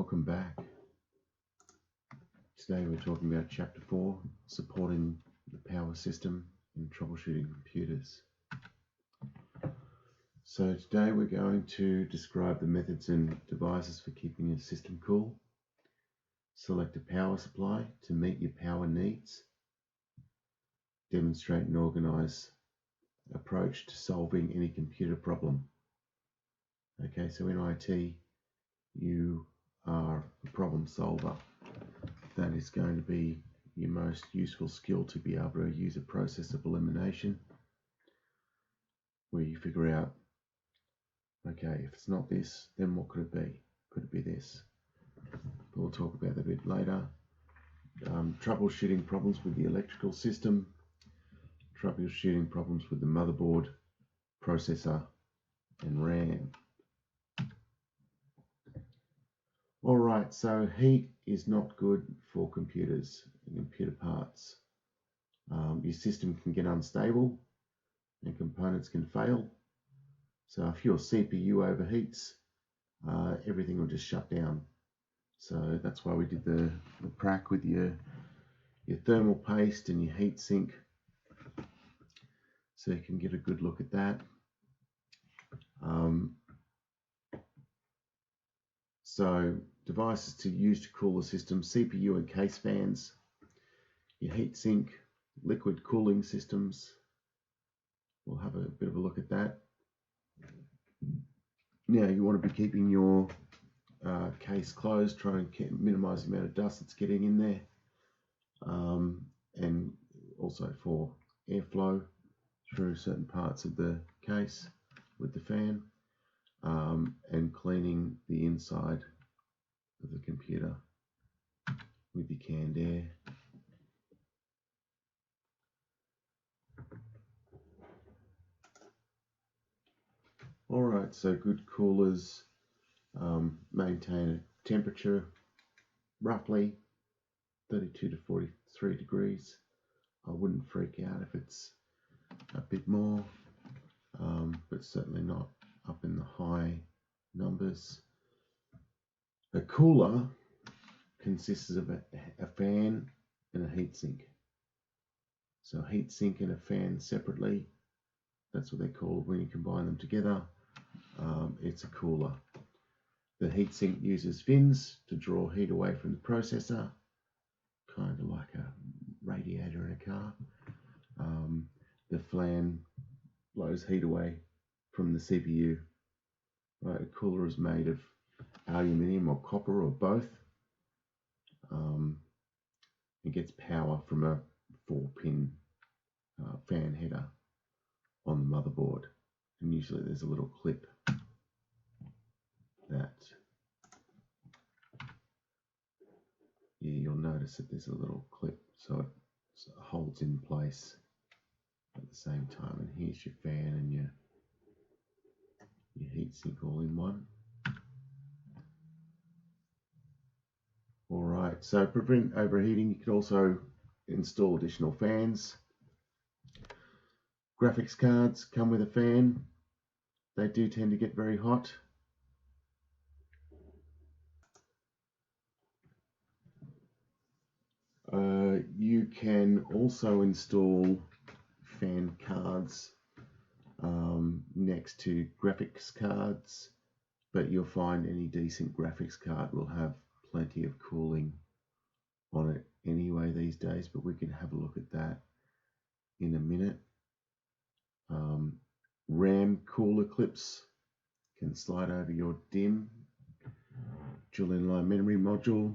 welcome back. Today we're talking about Chapter 4, supporting the power system in troubleshooting computers. So today we're going to describe the methods and devices for keeping your system cool, select a power supply to meet your power needs, demonstrate an organized approach to solving any computer problem. Okay, so in IT, you are a problem solver. That is going to be your most useful skill, to be able to use a process of elimination where you figure out, okay, if it's not this, then what could it be? Could it be this? But we'll talk about that a bit later. Troubleshooting problems with the electrical system, troubleshooting problems with the motherboard, processor, and RAM. Alright, so heat is not good for computers and computer parts. Your system can get unstable and components can fail. So if your CPU overheats, everything will just shut down. So that's why we did the prac with your thermal paste and your heat sink. So you can get a good look at that. So devices to use to cool the system: CPU and case fans, your heat sink, liquid cooling systems. We'll have a bit of a look at that. Now you want to be keeping your case closed, try and minimize the amount of dust that's getting in there, and also for airflow through certain parts of the case with the fan, and cleaning the inside of the computer with your canned air. Alright, so good coolers maintain a temperature roughly 32 to 43 degrees. I wouldn't freak out if it's a bit more, but certainly not up in the high numbers. A cooler consists of a fan and a heatsink. So a heatsink and a fan separately, that's what they're called when you combine them together. It's a cooler. The heatsink uses fins to draw heat away from the processor, kind of like a radiator in a car. The fan blows heat away from the CPU. Right, a cooler is made of aluminium or copper or both. It gets power from a 4-pin fan header on the motherboard, and usually there's a little clip that you'll notice that there's a little clip, so it holds in place at the same time. And here's your fan and your heatsink all in one. Alright, so to prevent overheating, you can also install additional fans. Graphics cards come with a fan. They do tend to get very hot. You can also install fan cards next to graphics cards, but you'll find any decent graphics card will have plenty of cooling on it anyway these days, but we can have a look at that in a minute. RAM cooler clips can slide over your DIMM, dual inline memory module,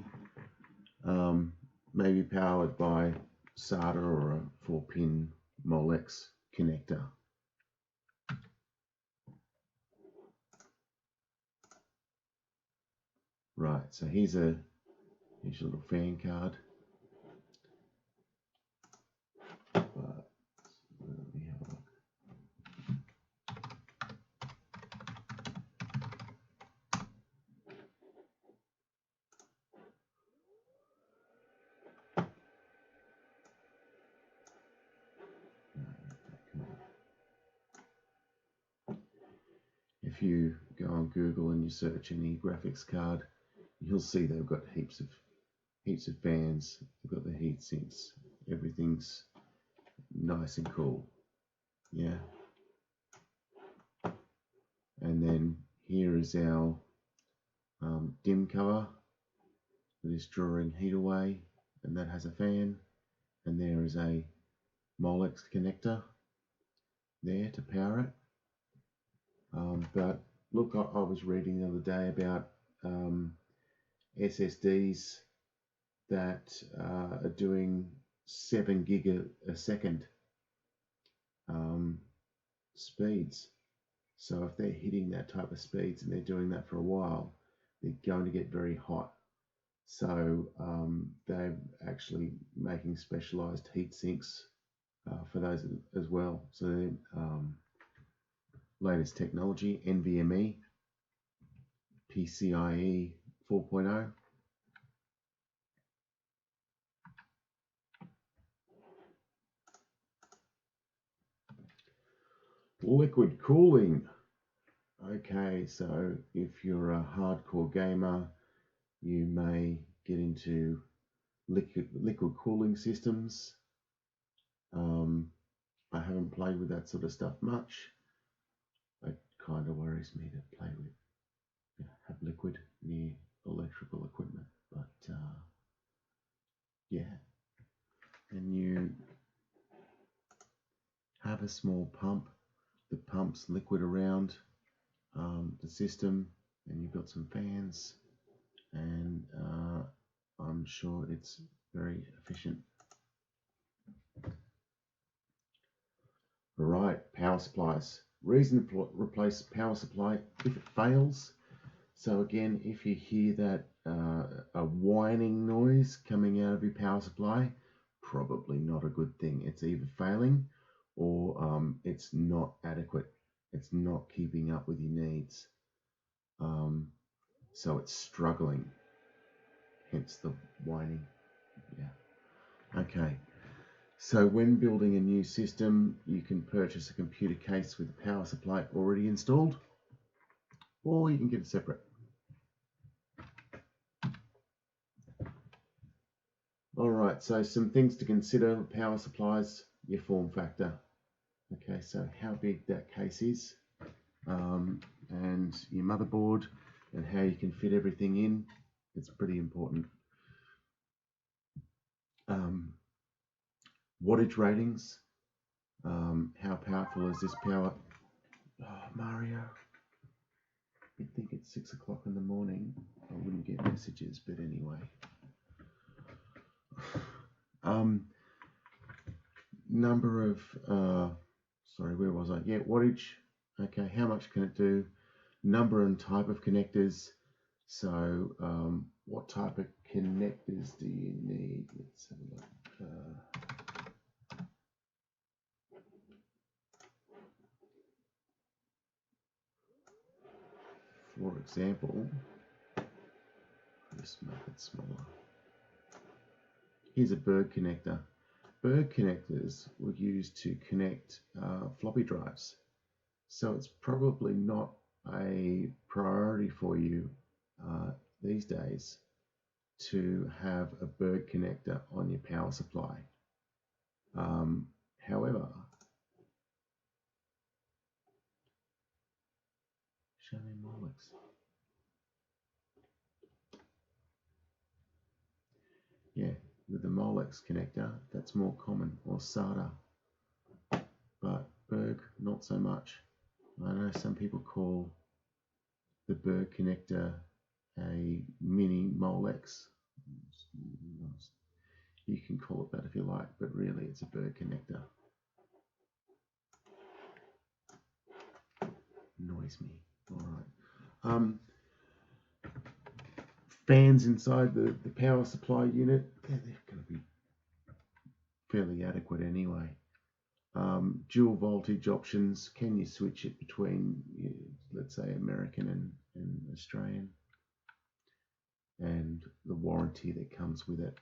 maybe powered by SATA or a 4-pin Molex connector. Right, so here's your little fan card. But let me have a look. If you go on Google and you search any graphics card, you'll see they've got heaps of fans. They've got the heat sinks. Everything's nice and cool. Yeah. And then here is our dim cover that is drawing heat away, and that has a fan. And there is a Molex connector there to power it. But look, I was reading the other day about SSDs that are doing 7 gig a second speeds. So if they're hitting that type of speeds and they're doing that for a while, they're going to get very hot. So they're actually making specialized heat sinks for those as well. So latest technology, NVMe, PCIe 4.0. Liquid cooling. Okay, so if you're a hardcore gamer, you may get into liquid cooling systems. I haven't played with that sort of stuff much. It kind of worries me to play with, have liquid near electrical equipment, but yeah. And you have a small pump that pumps liquid around the system, and you've got some fans, and I'm sure it's very efficient. Right, power supplies. Reason to replace power supply if it fails. So again, if you hear that a whining noise coming out of your power supply, probably not a good thing. It's either failing or it's not adequate. It's not keeping up with your needs. So it's struggling, hence the whining. Yeah. Okay. So when building a new system, you can purchase a computer case with a power supply already installed, or you can get it separate. All right, so some things to consider with power supplies, your form factor. Okay, so how big that case is, and your motherboard, and how you can fit everything in. It's pretty important. Wattage ratings. How powerful is this power? Oh, Mario. You'd think it's 6 o'clock in the morning. I wouldn't get messages, but anyway. Number of, sorry, where was I? Yeah, wattage. Okay, how much can it do? Number and type of connectors. So, what type of connectors do you need? Let's have a look. For example, just make it smaller. Here's a Berg connector. Berg connectors were used to connect floppy drives. So it's probably not a priority for you these days to have a Berg connector on your power supply. However, show me Molex. Yeah, with the Molex connector, that's more common, or SATA. But Berg, not so much. I know some people call the Berg connector a mini Molex. You can call it that if you like, but really it's a Berg connector. Annoys me. All right. Fans inside the power supply unit, they're going to be fairly adequate anyway. Dual voltage options, can you switch it between, let's say, American and Australian? And the warranty that comes with it.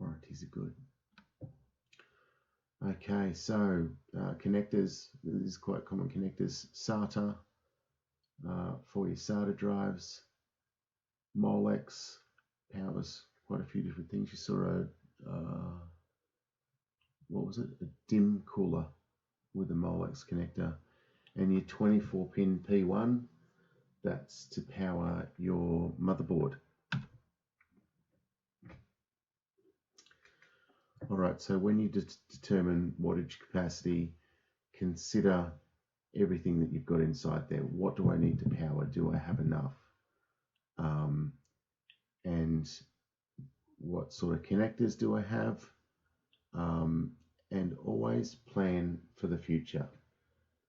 Warranties are good. Okay, so connectors, this is quite common connectors. SATA for your SATA drives. Molex powers quite a few different things. You saw what was it? A DIMM cooler with a Molex connector, and your 24-pin P1. That's to power your motherboard. All right, so when you determine wattage capacity, consider everything that you've got inside there. What do I need to power? Do I have enough? And what sort of connectors do I have? And always plan for the future.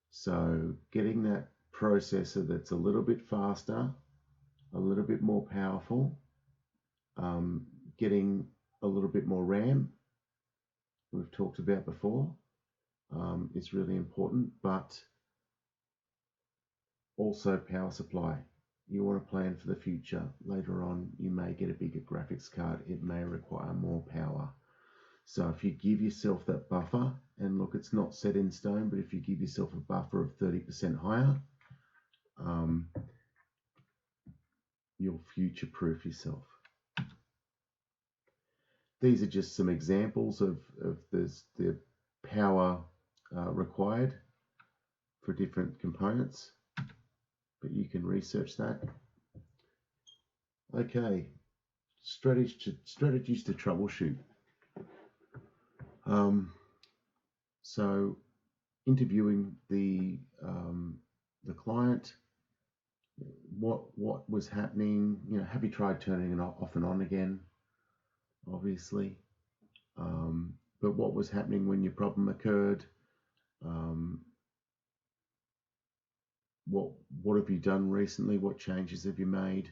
So getting that processor that's a little bit faster, a little bit more powerful, getting a little bit more RAM, we've talked about before, is really important, but also power supply. You want to plan for the future. Later on, you may get a bigger graphics card. It may require more power. So if you give yourself that buffer, and look, it's not set in stone, but if you give yourself a buffer of 30% higher, you'll future-proof yourself. These are just some examples of the power required for different components, but you can research that. Okay, strategies to troubleshoot. So interviewing the client, what was happening, have you tried turning it off and on again? Obviously, but what was happening when your problem occurred? What have you done recently? What changes have you made?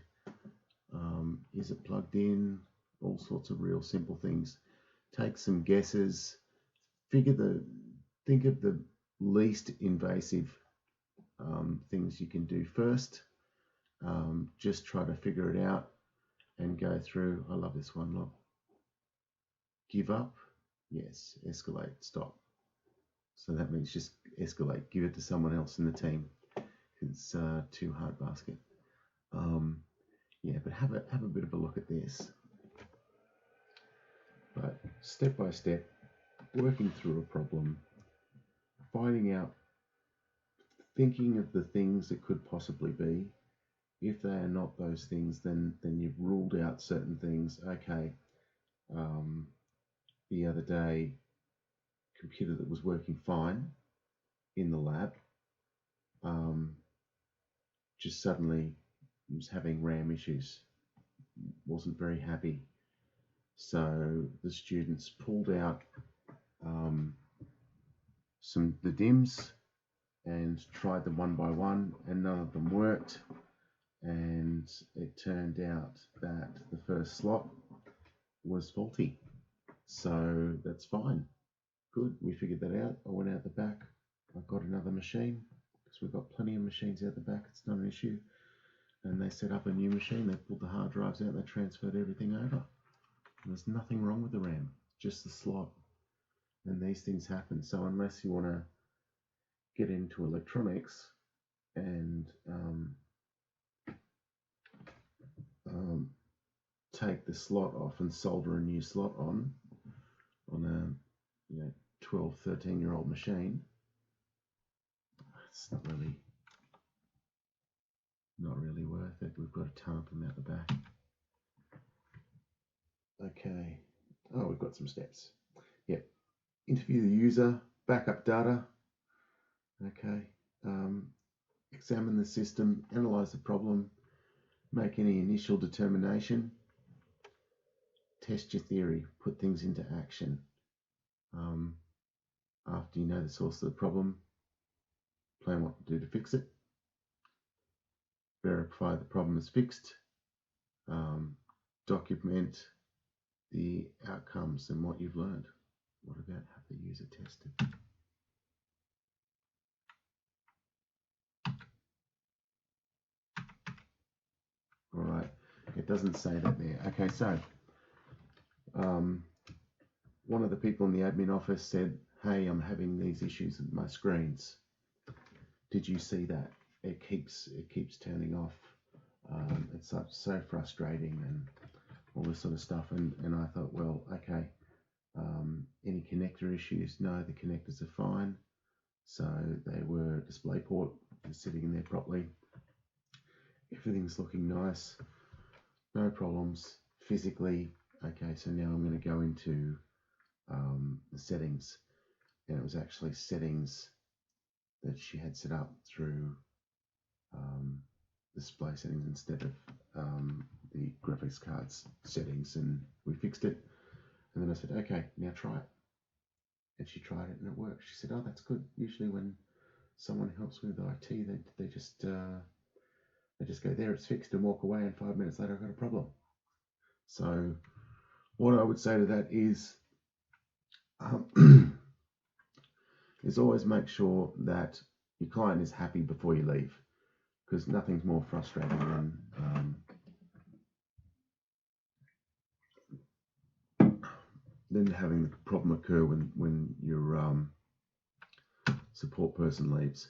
Is it plugged in? All sorts of real simple things. Take some guesses. Think of the least invasive things you can do first. Just try to figure it out and go through. I love this one. Look. Give up, yes. Escalate, stop. So that means just escalate. Give it to someone else in the team. It's too hard basket. Yeah, but have a bit of a look at this. But step by step, working through a problem, finding out, thinking of the things that could possibly be. If they are not those things, then you've ruled out certain things. Okay, the other day, computer that was working fine in the lab, just suddenly was having RAM issues, wasn't very happy. So the students pulled out the DIMMs and tried them one by one, and none of them worked. And it turned out that the first slot was faulty. So that's fine. Good, we figured that out. I went out the back. I got another machine because we've got plenty of machines out the back. It's not an issue. And they set up a new machine. They pulled the hard drives out. They transferred everything over. There's nothing wrong with the RAM, just the slot. And these things happen. So unless you want to get into electronics and take the slot off and solder a new slot on a 12, 13-year-old machine, it's not really worth it. We've got a ton of them out the back. Okay. Oh, we've got some steps. Yep. Interview the user, backup data. Okay. Examine the system, analyze the problem, make any initial determination, test your theory, put things into action. After you know the source of the problem, plan what to do to fix it, verify the problem is fixed, document the outcomes and what you've learned. What about have the user tested? All right, it doesn't say that there. Okay, so one of the people in the admin office said, hey, I'm having these issues with my screens. Did you see that? It keeps turning off it's so frustrating and all this sort of stuff. And I thought, well, okay, any connector issues? No, the connectors are fine. So they were DisplayPort sitting in there properly. Everything's looking nice, no problems physically. Okay, so now I'm going to go into the settings, and it was actually settings that she had set up through display settings instead of the graphics cards settings, and we fixed it. And then I said, okay, now try it. And she tried it and it worked. She said, oh, that's good. Usually when someone helps me with IT, they just go, there, it's fixed, and walk away, and 5 minutes later I've got a problem. So what I would say to that is is always make sure that your client is happy before you leave, because nothing's more frustrating than having the problem occur when your support person leaves.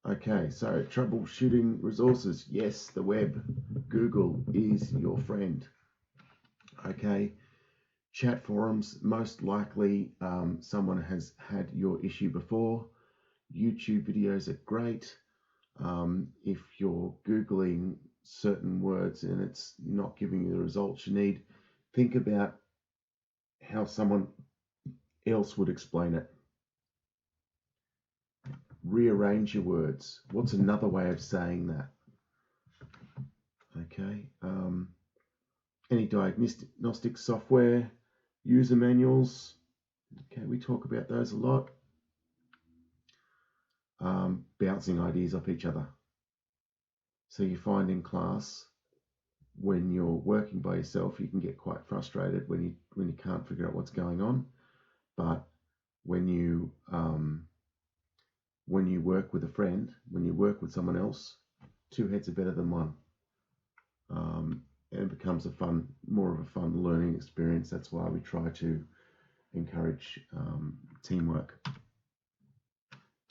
Okay, so troubleshooting resources. Yes, the web. Google is your friend. Okay, chat forums. Most likely someone has had your issue before. YouTube videos are great. If you're Googling certain words and it's not giving you the results you need, think about how someone else would explain it. Rearrange your words. What's another way of saying that? Okay. Any diagnostic software, user manuals. Okay, we talk about those a lot. Bouncing ideas off each other. So you find in class, when you're working by yourself, you can get quite frustrated when you can't figure out what's going on. But when you work with a friend, when you work with someone else, two heads are better than one. And it becomes more of a fun learning experience. That's why we try to encourage teamwork.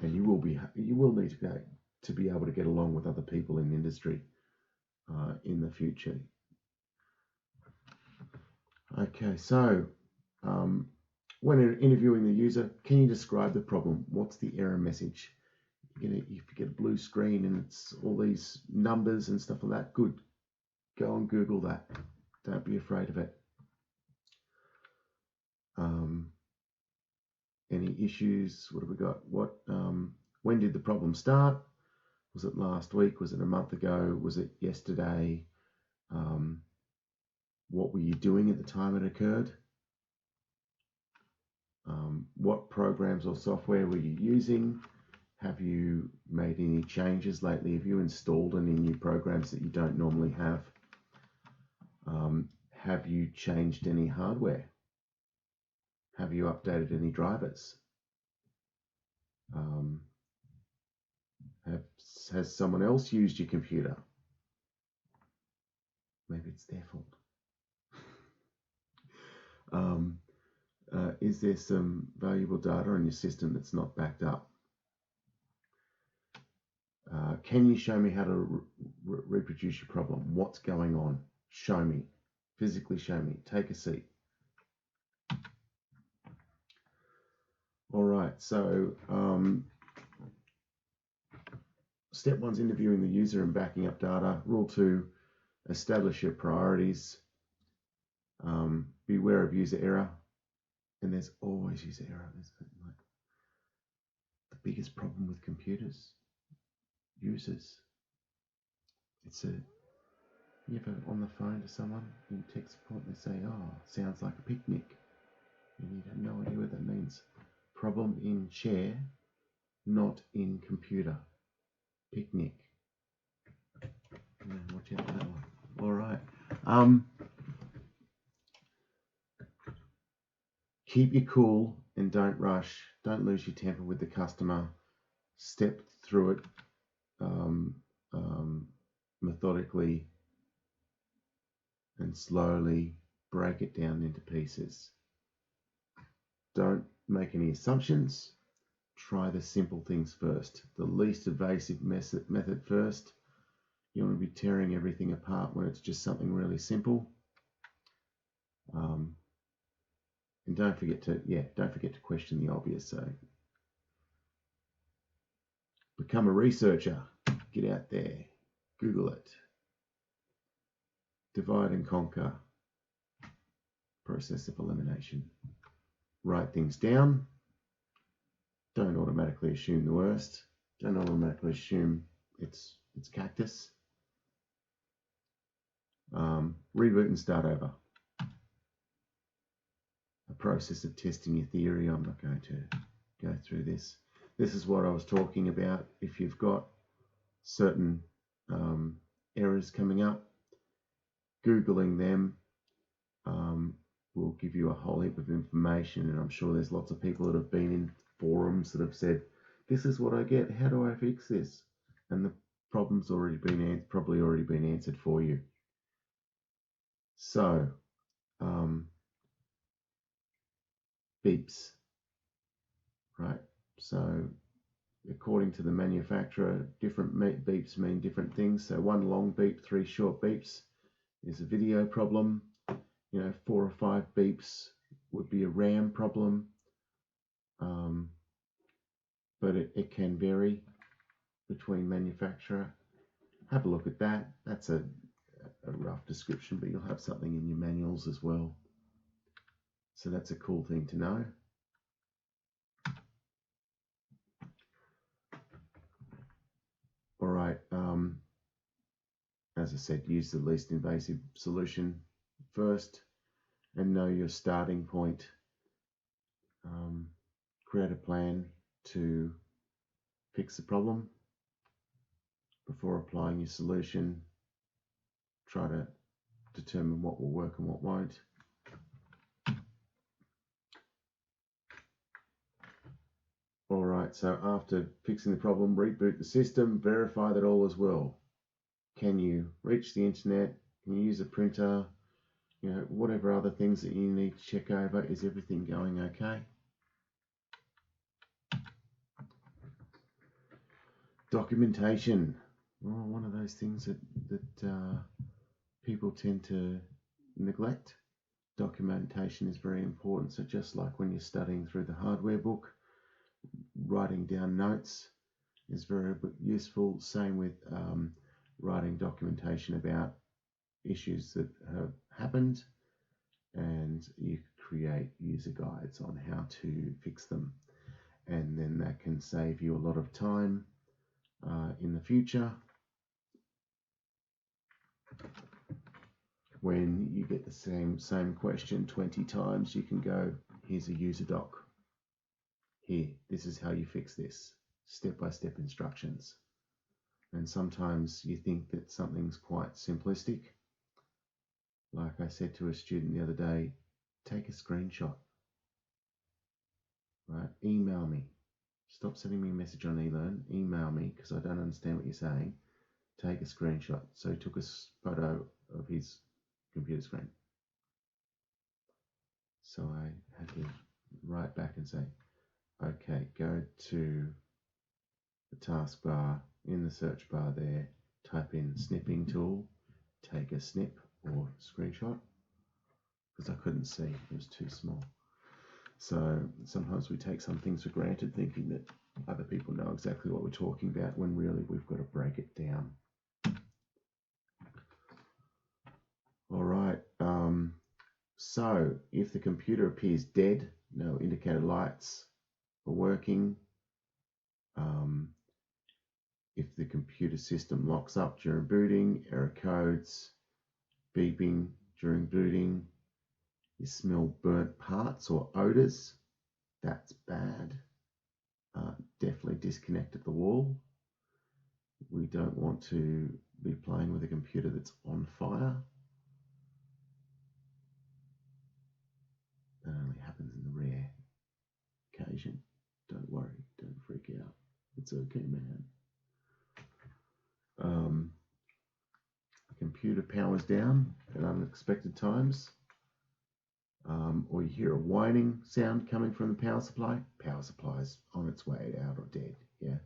And you will need to be able to get along with other people in the industry in the future. Okay, so when interviewing the user, can you describe the problem? What's the error message? If you get a blue screen and it's all these numbers and stuff like that, good. Go and Google that. Don't be afraid of it. Any issues? What have we got? When did the problem start? Was it last week? Was it a month ago? Was it yesterday? What were you doing at the time it occurred? What programs or software were you using? Have you made any changes lately? Have you installed any new programs that you don't normally have? Have you changed any hardware? Have you updated any drivers? Has someone else used your computer? Maybe it's their fault. Is there some valuable data on your system that's not backed up? Can you show me how to reproduce your problem? What's going on? Show me. Physically show me. Take a seat. All right, so step 1's interviewing the user and backing up data. Rule 2, establish your priorities. Beware of user error. And there's always user error. There's like the biggest problem with computers. Users. You ever on the phone to someone, you tech support, and they say, oh, sounds like a picnic. And you have no idea what that means. Problem in chair, not in computer. Picnic. Watch out for that one. All right. Keep your cool and don't rush. Don't lose your temper with the customer. Step through it methodically and slowly. Break it down into pieces. Don't make any assumptions. Try the simple things first. The least evasive method first. You want to be tearing everything apart when it's just something really simple. And don't forget to question the obvious. So become a researcher. Get out there. Google it. Divide and conquer. Process of elimination. Write things down. Don't automatically assume the worst. Don't automatically assume it's cactus. Reboot and start over. A process of testing your theory. I'm not going to go through this. This is what I was talking about. If you've got certain errors coming up, Googling them will give you a whole heap of information, and I'm sure there's lots of people that have been in forums that have said, this is what I get, how do I fix this? And the problem's probably already been answered for you. So, beeps, right? So, according to the manufacturer, different beeps mean different things. So 1 long beep, 3 short beeps is a video problem. 4 or 5 beeps would be a RAM problem. But it can vary between manufacturer. Have a look at that. That's a rough description, but you'll have something in your manuals as well. So that's a cool thing to know. All right. As I said, use the least invasive solution first and know your starting point. Create a plan to fix the problem before applying your solution. Try to determine what will work and what won't. All right, so after fixing the problem, reboot the system, verify that all is well. Can you reach the internet? Can you use a printer? Whatever other things that you need to check over. Is everything going okay? Documentation. Well, one of those things that people tend to neglect. Documentation is very important. So just like when you're studying through the hardware book, writing down notes is very useful. Same with writing documentation about issues that have happened, and you create user guides on how to fix them, and then that can save you a lot of time in the future. When you get the same question 20 times, you can go, here's a user doc. Here, this is how you fix this. Step-by-step instructions. And sometimes you think that something's quite simplistic. Like I said to a student the other day, take a screenshot. Right? Email me. Stop sending me a message on eLearn. Email me because I don't understand what you're saying. Take a screenshot. So he took a photo of his computer screen. So I had to write back and say, okay, go to the taskbar, in the search bar there, type in snipping tool, take a snip or screenshot, because I couldn't see, it was too small. So sometimes we take some things for granted, thinking that other people know exactly what we're talking about, when really we've got to break it down. All right, so if the computer appears dead, no indicator lights are working, if the computer system locks up during booting, error codes, beeping during booting, you smell burnt parts or odors, that's bad. Definitely disconnect at the wall. We don't want to be playing with a computer that's on fire. That only happens in the rare occasion. Don't worry, don't freak out. It's okay, man. Computer powers down at unexpected times, or you hear a whining sound coming from the power supply. Power supply's on its way out or dead. Yeah,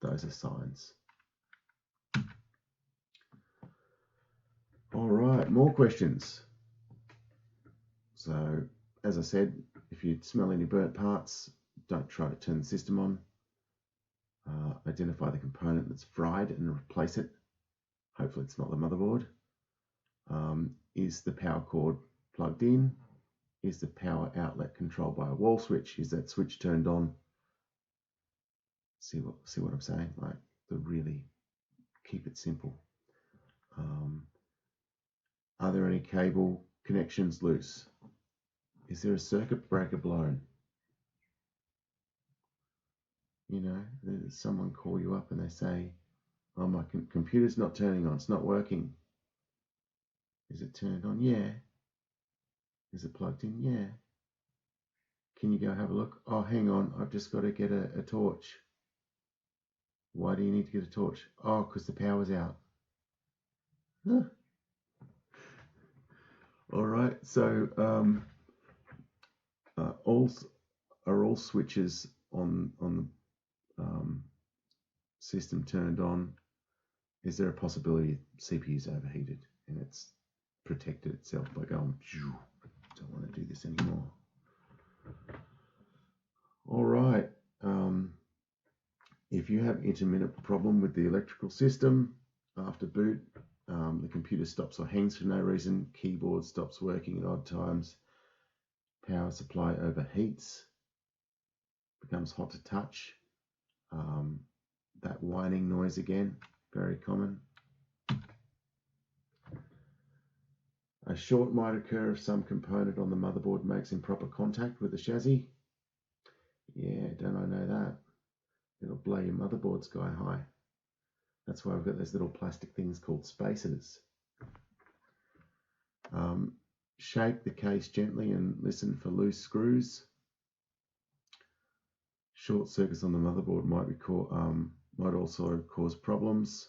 those are signs. more questions. So, as I said, if you smell any burnt parts, don't try to turn the system on. Identify the component that's fried and replace it. Hopefully it's not the motherboard. Is the power cord plugged in? Is the power outlet controlled by a wall switch? Is that switch turned on? See what I'm saying? Like, to really keep it simple. Are there any cable connections loose? Is there a circuit breaker blown? You know, there's someone call you up and they say, oh, my computer's not turning on, it's not working. Is it turned on? Yeah. Is it plugged in? Yeah. Can you go have a look? Oh, hang on, I've just got to get a torch. Why do you need to get a torch? Oh, because the power's out. Huh. All right, so all switches on the system turned on? Is there a possibility CPU's overheated and it's protected itself by going, don't want to do this anymore? All right. If you have intermittent problem with the electrical system after boot, the computer stops or hangs for no reason, keyboard stops working at odd times, power supply overheats, becomes hot to touch, that whining noise again, very common. A short might occur if some component on the motherboard makes improper contact with the chassis. Yeah, don't I know that? It'll blow your motherboard sky high. That's why we've got those little plastic things called spacers. Shake the case gently and listen for loose screws. Short circuits on the motherboard might also cause problems.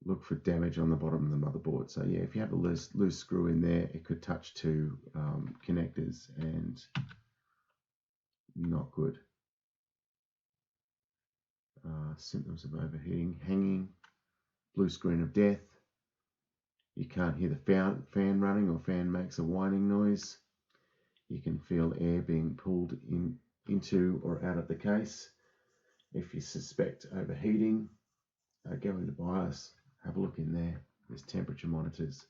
Look for damage on the bottom of the motherboard. So yeah, if you have a loose screw in there, it could touch two connectors and not good. Symptoms of overheating: hanging, blue screen of death. You can't hear the fan running, or fan makes a whining noise. You can feel air being pulled into or out of the case. If you suspect overheating, go into BIOS, have a look in there. There's temperature monitors.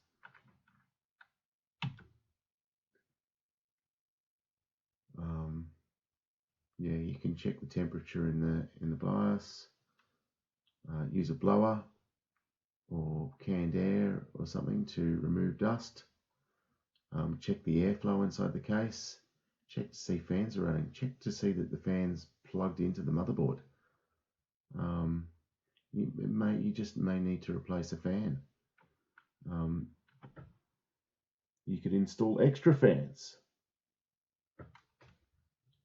Yeah, you can check the temperature in the BIOS. Use a blower or canned air or something to remove dust. Check the airflow inside the case. Check to see fans are running. Check to see that the fan's plugged into the motherboard. You just may need to replace a fan. You could install extra fans.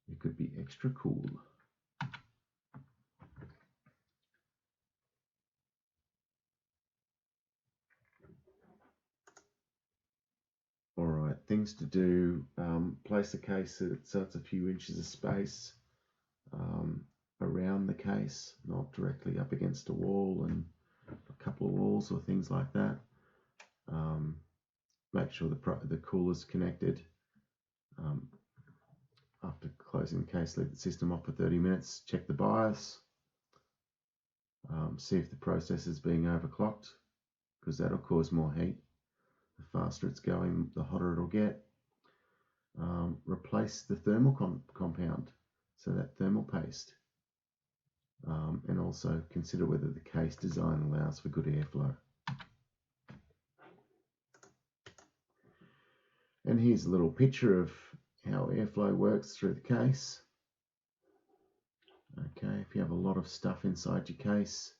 It could be extra cool. All right, things to do. Place the case so it's a few inches of space around the case, not directly up against a wall and a couple of walls or things like that. Make sure the cooler's connected. After closing the case, leave the system off for 30 minutes. Check the BIOS. See if the processor is being overclocked, because that'll cause more heat. The faster it's going, the hotter it'll get. Replace the thermal compound, so that thermal paste. And also consider whether the case design allows for good airflow. And here's a little picture of how airflow works through the case. Okay, if you have a lot of stuff inside your case,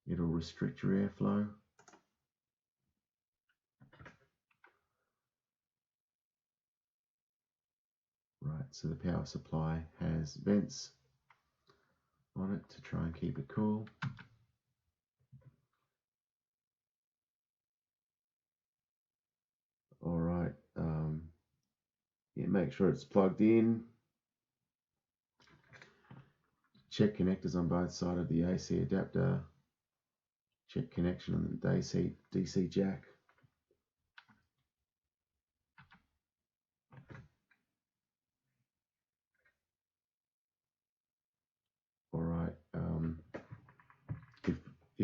it'll restrict your airflow. Right, so the power supply has vents on it to try and keep it cool. All right, yeah, make sure it's plugged in. Check connectors on both sides of the AC adapter. Check connection on the DC jack.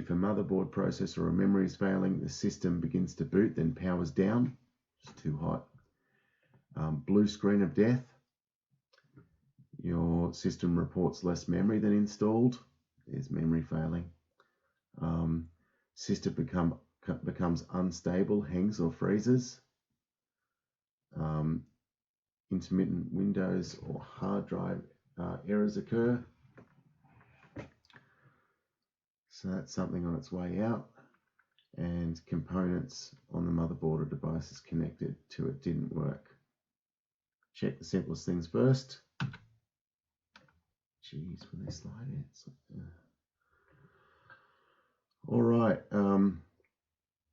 If a motherboard, processor or memory is failing, the system begins to boot, then powers down. It's too hot. Blue screen of death. Your system reports less memory than installed. There's memory failing. System becomes unstable, hangs or freezes. Intermittent Windows or hard drive errors occur. So that's something on its way out. And components on the motherboard or devices connected to it didn't work. Check the simplest things first. Jeez, when they slide in. All right.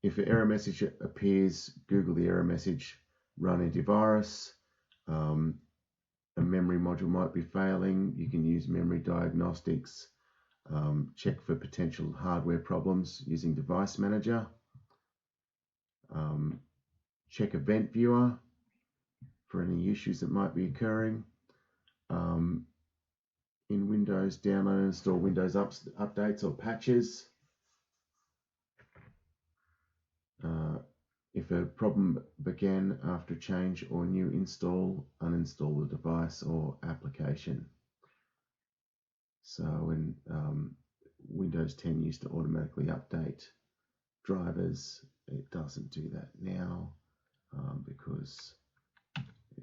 If an error message appears, Google the error message, run antivirus. A memory module might be failing. You can use memory diagnostics. Check for potential hardware problems using Device Manager. Check Event Viewer for any issues that might be occurring. In Windows, download and install Windows updates or patches. If a problem began after change or new install, uninstall the device or application. So when Windows 10 used to automatically update drivers, it doesn't do that now because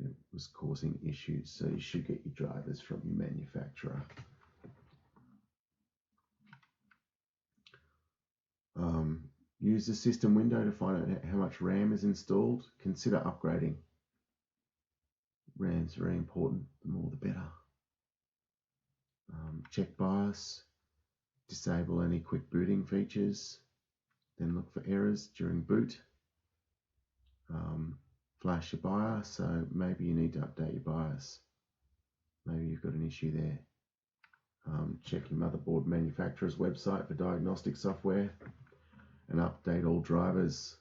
it was causing issues. So you should get your drivers from your manufacturer. Use the system window to find out how much RAM is installed. Consider upgrading. RAM is very important. The more the better. Check BIOS. Disable any quick booting features. Then look for errors during boot. Flash your BIOS, so maybe you need to update your BIOS. Maybe you've got an issue there. Check your motherboard manufacturer's website for diagnostic software and update all drivers.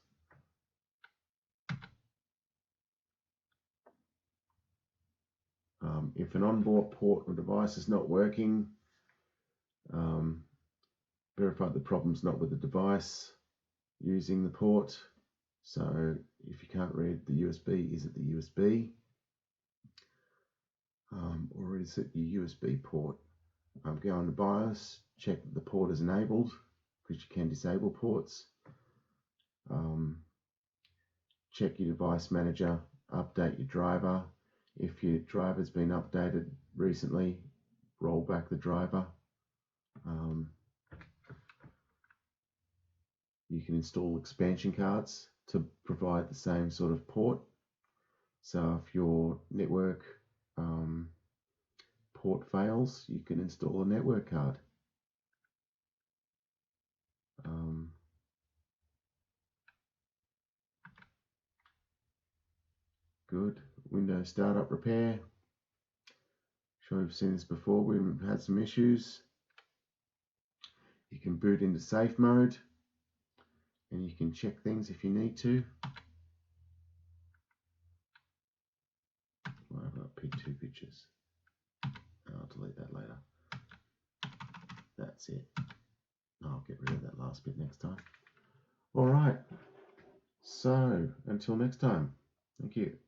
If an onboard port or device is not working, verify the problem's not with the device using the port. So if you can't read the USB, is it the USB? Or is it your USB port? Go on to BIOS, check that the port is enabled, because you can disable ports. Check your device manager, update your driver. If your driver's been updated recently, roll back the driver. You can install expansion cards to provide the same sort of port. So if your network port fails, you can install a network card. Good. Windows startup repair. Sure we've seen this before. We've had some issues. You can boot into safe mode and you can check things if you need to. Well, I've got P2 pictures. I'll delete that later. That's it. I'll get rid of that last bit next time. All right. So until next time, thank you.